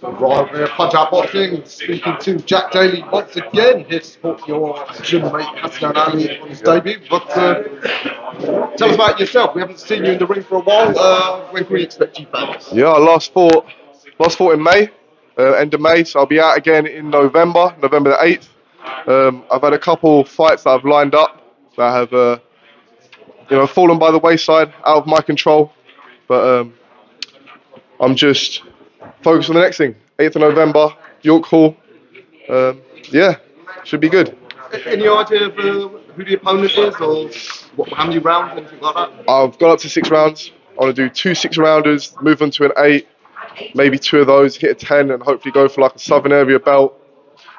Right, we're Punch Out Boxing, speaking to Jack Daly once again, here to support your gym mate Daly on his debut. But tell us about yourself. We haven't seen you in the ring for a while. When can we expect you back? Yeah, I last fought in May, end of May, so I'll be out again in November the 8th. I've had a couple fights that I've lined up that have, fallen by the wayside, out of my control. But I'm just focused on the next thing. 8th of November, York Hall. Yeah, should be good. Any idea of who the opponent is, or how many rounds, anything like that? I've got up to 6 rounds. I want to do 2 6-rounders, move on to an 8, maybe 2 of those, hit a 10, and hopefully go for like a Southern Area belt,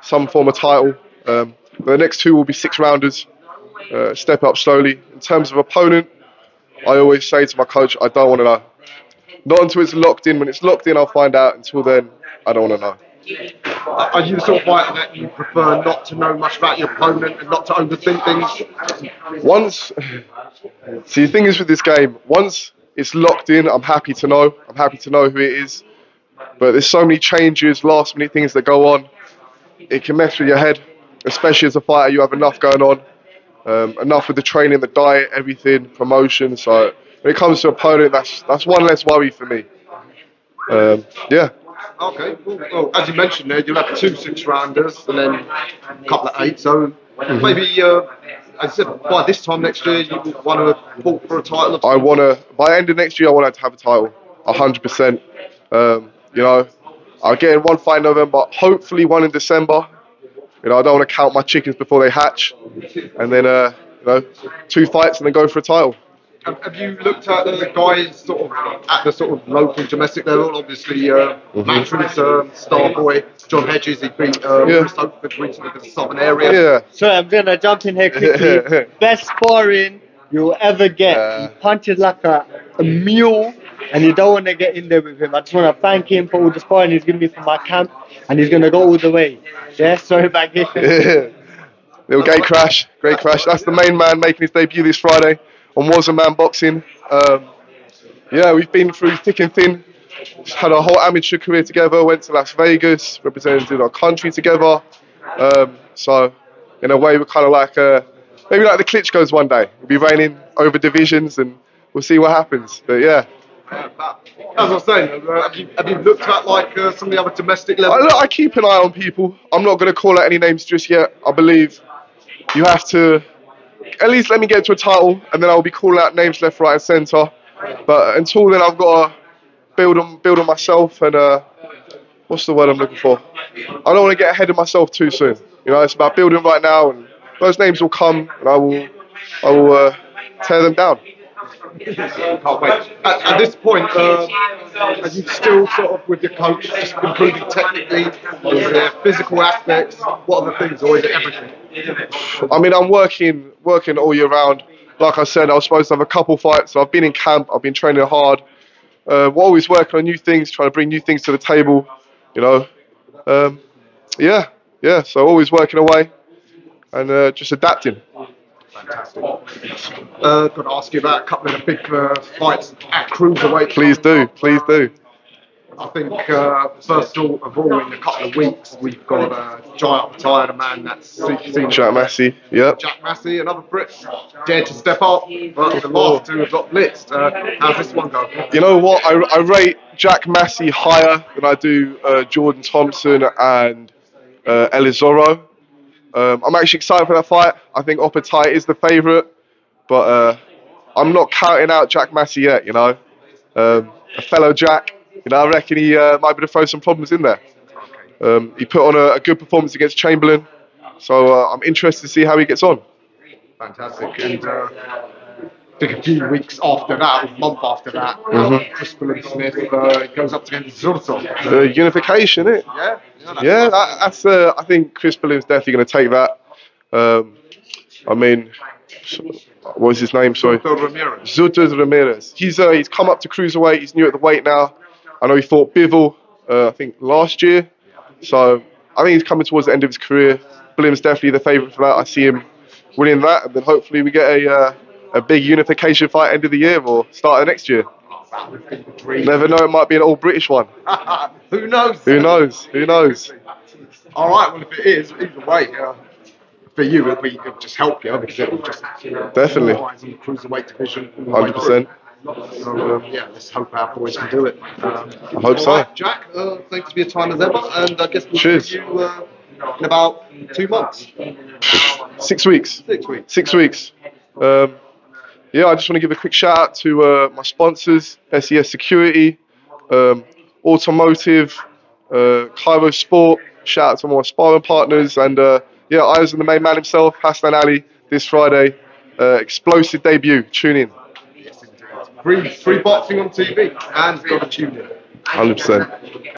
some form of title. The next 2 will be 6-rounders. Step up slowly. In terms of opponent, I always say to my coach, I don't want to know. Not until it's locked in. When it's locked in, I'll find out. Until then, I don't want to know. Are you the sort of fighter that you prefer not to know much about your opponent and not to overthink things? See, the thing is with this game, once it's locked in, I'm happy to know. I'm happy to know who it is. But there's so many changes, last minute things that go on. It can mess with your head, especially as a fighter. You have enough going on, enough with the training, the diet, everything, promotion. So when it comes to opponent, that's one less worry for me. Yeah. Okay, well, as you mentioned there, you'll have 2 6-rounders and then a couple of 8. So maybe, as I said, by this time next year, you want to pull for a title. By the end of next year, I want to have a title, 100%. I'll get in 1 fight in November, hopefully 1 in December. I don't want to count my chickens before they hatch. And then, 2 fights and then go for a title. Have you looked at the guys sort of at the sort of local domestic level? Obviously, Matron's star boy, John Hedges, he beat Chris Oakford recently for the Southern Area. Yeah. So I'm gonna jump in here quickly. Best sparring you'll ever get. He punches like a mule, and you don't want to get in there with him. I just want to thank him for all the sparring he's given me for my camp, and he's gonna go all the way. Yeah, sorry back here. Little great crash. That's the main man making his debut this Friday on Was a Man Boxing. We've been through thick and thin. Just had a whole amateur career together. Went to Las Vegas, represented our country together. So in a way, we're kind of like maybe like the Klitschko's one day. We'll be reigning over divisions, and we'll see what happens. But yeah. As I was saying, have you looked at like some of the other domestic levels? I keep an eye on people. I'm not going to call out any names just yet. I believe you have to at least let me get to a title, and then I'll be calling out names left, right, and centre. But until then, I've got to build on myself, and what's the word I'm looking for? I don't want to get ahead of myself too soon. It's about building right now, and those names will come, and I will tear them down. Can't wait. At this point, are you still sort of with your coach, just improving technically, or is there physical aspects? What are the things, or is it everything? I mean, I'm working all year round. Like I said, I was supposed to have a couple fights, so I've been in camp, I've been training hard. We're always working on new things, trying to bring new things to the table, so always working away and just adapting. Fantastic. Got to ask you about a couple of the big fights at cruiserweight. Please do. I think first of all, in a couple of weeks, we've got a giant retired man that's seen Jack Massey, yep. Jack Massey, another Brit, dared to step up, but the last 2 have got blitzed. How's this one go? You know what? I rate Jack Massey higher than I do Jordan Thompson and Elizoro. I'm actually excited for that fight. I think Oppenheimer is the favourite, but I'm not counting out Jack Massey yet. A fellow Jack. I reckon he might be able to throw some problems in there. He put on a good performance against Chamberlain, so I'm interested to see how he gets on. Fantastic. And I think a few weeks after that, a month after that, Chris Smith goes up against Zurzo. Unification, isn't it? Yeah. That's. I think Chris Williams definitely going to take that. I mean, what was his name? Sorry. Zuto Ramirez. He's come up to cruiserweight. He's new at the weight now. I know he fought Bivol, I think last year. So I think he's coming towards the end of his career. Williams definitely the favourite for that. I see him winning that, and then hopefully we get a big unification fight end of the year or start of next year. That would be the dream. Never know, it might be an all British one. Who knows? Who knows? Who knows? All right. Well, if it is, either way, for you, it'll just help you because it'll just Definitely. rise in the cruiserweight division. all the way 100%. through. So yeah, let's hope our boys can do it. I hope so. All right, Jack. Thanks for your time as ever, and I guess we'll Cheers. see you in about 2 months. 6 weeks. 6 weeks. 6 weeks. Yeah, I just want to give a quick shout out to my sponsors, SES Security, Automotive, Cairo Sport. Shout out to all my sparring partners, and yeah, Ayaz and the main man himself, Hassan Ali, this Friday. Explosive debut. Tune in. Free boxing on TV, and got to tune in. 100%.